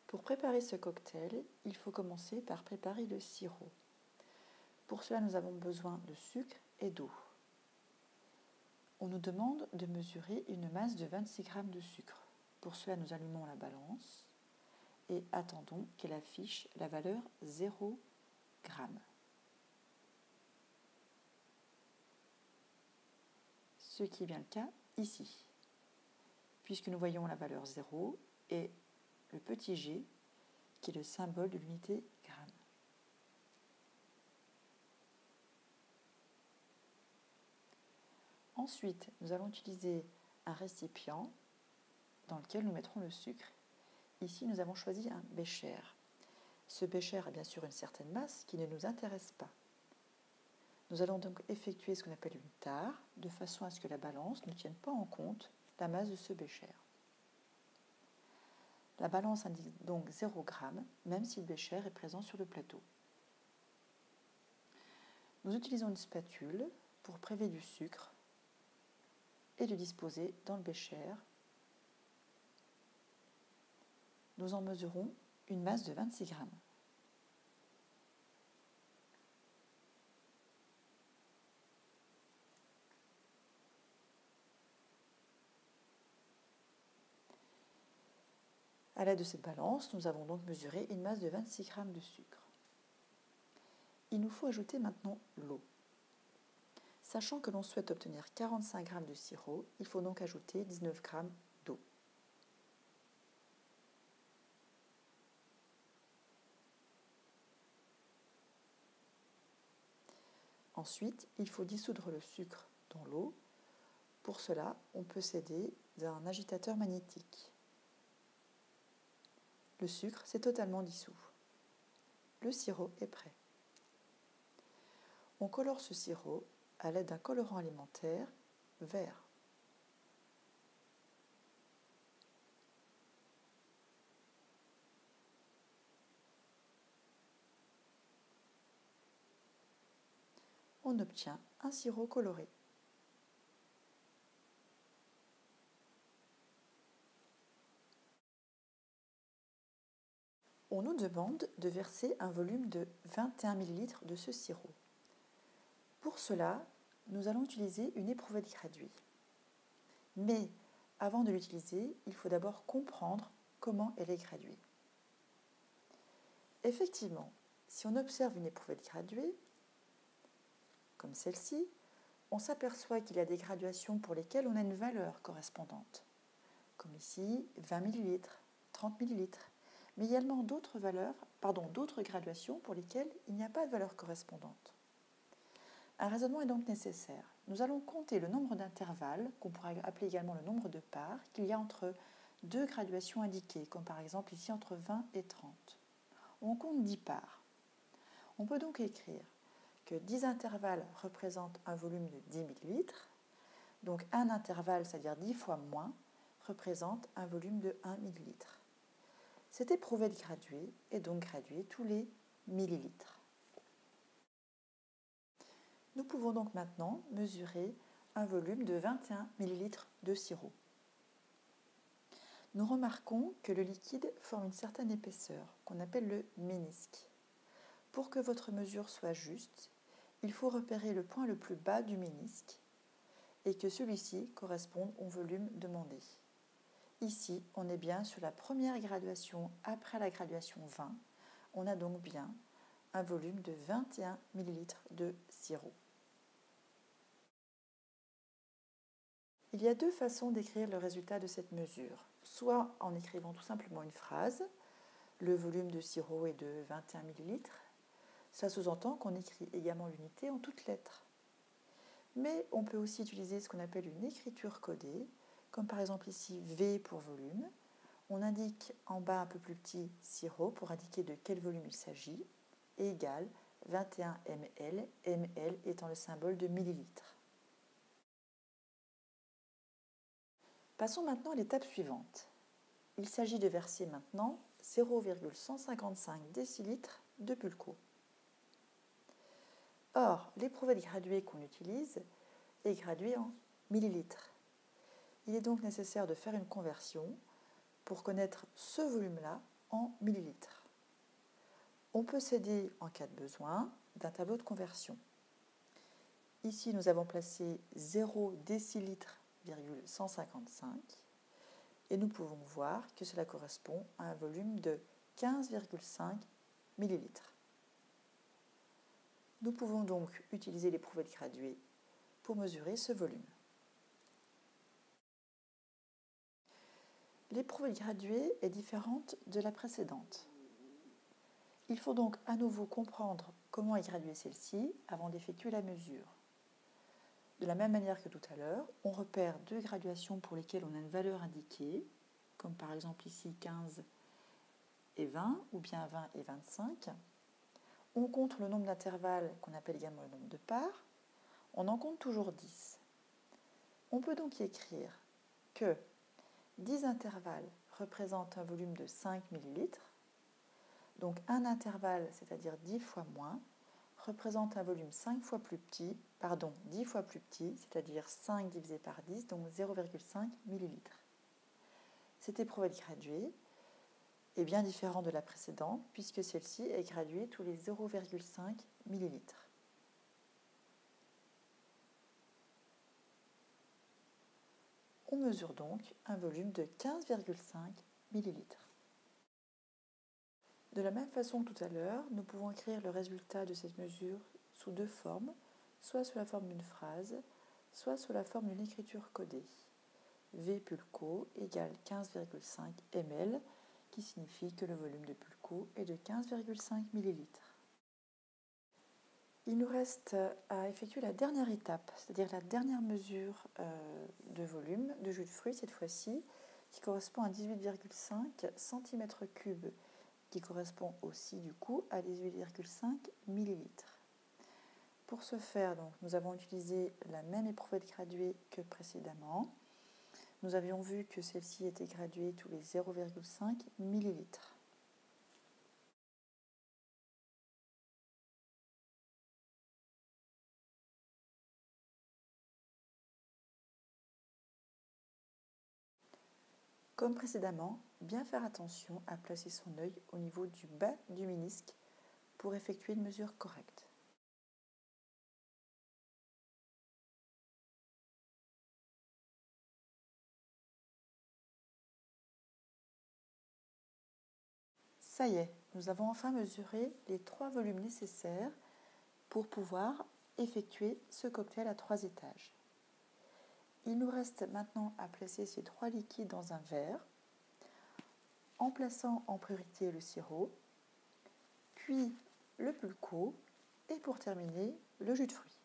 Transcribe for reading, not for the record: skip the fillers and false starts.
Pour préparer ce cocktail, il faut commencer par préparer le sirop. Pour cela, nous avons besoin de sucre et d'eau. On nous demande de mesurer une masse de 26 g de sucre. Pour cela, nous allumons la balance et attendons qu'elle affiche la valeur 0 g. Ce qui est bien le cas ici, puisque nous voyons la valeur 0 et le petit g qui est le symbole de l'unité gramme. Ensuite, nous allons utiliser un récipient dans lequel nous mettrons le sucre. Ici, nous avons choisi un bécher. Ce bécher a bien sûr une certaine masse qui ne nous intéresse pas. Nous allons donc effectuer ce qu'on appelle une tare, de façon à ce que la balance ne tienne pas en compte la masse de ce bécher. La balance indique donc 0 g, même si le bécher est présent sur le plateau. Nous utilisons une spatule pour prélever du sucre et de disposer dans le bécher. Nous en mesurons une masse de 26 g. À l'aide de cette balance, nous avons donc mesuré une masse de 26 g de sucre. Il nous faut ajouter maintenant l'eau. Sachant que l'on souhaite obtenir 45 g de sirop, il faut donc ajouter 19 g d'eau. Ensuite, il faut dissoudre le sucre dans l'eau. Pour cela, on peut s'aider d'un agitateur magnétique. Le sucre s'est totalement dissous. Le sirop est prêt. On colore ce sirop à l'aide d'un colorant alimentaire vert. On obtient un sirop coloré. On nous demande de verser un volume de 21 ml de ce sirop. Pour cela, nous allons utiliser une éprouvette graduée. Mais avant de l'utiliser, il faut d'abord comprendre comment elle est graduée. Effectivement, si on observe une éprouvette graduée, comme celle-ci, on s'aperçoit qu'il y a des graduations pour lesquelles on a une valeur correspondante, comme ici 20 ml, 30 ml, mais également d'autres graduations pour lesquelles il n'y a pas de valeur correspondante. Un raisonnement est donc nécessaire. Nous allons compter le nombre d'intervalles, qu'on pourrait appeler également le nombre de parts, qu'il y a entre deux graduations indiquées, comme par exemple ici entre 20 et 30. On compte 10 parts. On peut donc écrire que 10 intervalles représentent un volume de 10 ml, donc un intervalle, c'est-à-dire 10 fois moins, représente un volume de 1 ml. Cette éprouvette graduée est donc graduée tous les millilitres. Nous pouvons donc maintenant mesurer un volume de 21 ml de sirop. Nous remarquons que le liquide forme une certaine épaisseur, qu'on appelle le ménisque. Pour que votre mesure soit juste, il faut repérer le point le plus bas du ménisque et que celui-ci corresponde au volume demandé. Ici, on est bien sur la première graduation après la graduation 20. On a donc bien un volume de 21 ml de sirop. Il y a deux façons d'écrire le résultat de cette mesure. Soit en écrivant tout simplement une phrase, le volume de sirop est de 21 ml. Ça sous-entend qu'on écrit également l'unité en toutes lettres. Mais on peut aussi utiliser ce qu'on appelle une écriture codée, comme par exemple ici V pour volume. On indique en bas un peu plus petit sirop pour indiquer de quel volume il s'agit, et égal 21 ml, ml étant le symbole de millilitres. Passons maintenant à l'étape suivante. Il s'agit de verser maintenant 0,155 décilitres de pulco. Or, l'éprouvette graduée qu'on utilise est graduée en millilitres. Il est donc nécessaire de faire une conversion pour connaître ce volume-là en millilitres. On peut s'aider en cas de besoin d'un tableau de conversion. Ici, nous avons placé 0 décilitre, 155 et nous pouvons voir que cela correspond à un volume de 15,5 millilitres. Nous pouvons donc utiliser l'éprouvette graduée pour mesurer ce volume. L'éprouvette graduée est différente de la précédente. Il faut donc à nouveau comprendre comment est graduée celle-ci avant d'effectuer la mesure. De la même manière que tout à l'heure, on repère deux graduations pour lesquelles on a une valeur indiquée, comme par exemple ici 15 et 20, ou bien 20 et 25. On compte le nombre d'intervalles qu'on appelle également le nombre de parts. On en compte toujours 10. On peut donc y écrire que 10 intervalles représentent un volume de 5 ml. Donc un intervalle, c'est-à-dire 10 fois moins, représente un volume 10 fois plus petit, c'est-à-dire 5 divisé par 10, donc 0,5 ml. Cette éprouvette graduée est bien différente de la précédente, puisque celle-ci est graduée tous les 0,5 ml. On mesure donc un volume de 15,5 ml. De la même façon que tout à l'heure, nous pouvons écrire le résultat de cette mesure sous deux formes, soit sous la forme d'une phrase, soit sous la forme d'une écriture codée. V pulco égale 15,5 ml, qui signifie que le volume de pulco est de 15,5 ml. Il nous reste à effectuer la dernière étape, c'est-à-dire la dernière mesure de volume de jus de fruits cette fois-ci, qui correspond à 18,5 cm3, qui correspond aussi du coup à 18,5 ml. Pour ce faire, donc, nous avons utilisé la même éprouvette graduée que précédemment. Nous avions vu que celle-ci était graduée tous les 0,5 ml. Comme précédemment, bien faire attention à placer son œil au niveau du bas du ménisque pour effectuer une mesure correcte. Ça y est, nous avons enfin mesuré les 3 volumes nécessaires pour pouvoir effectuer ce cocktail à 3 étages. Il nous reste maintenant à placer ces 3 liquides dans un verre, en plaçant en priorité le sirop, puis le pulco et pour terminer le jus de fruits.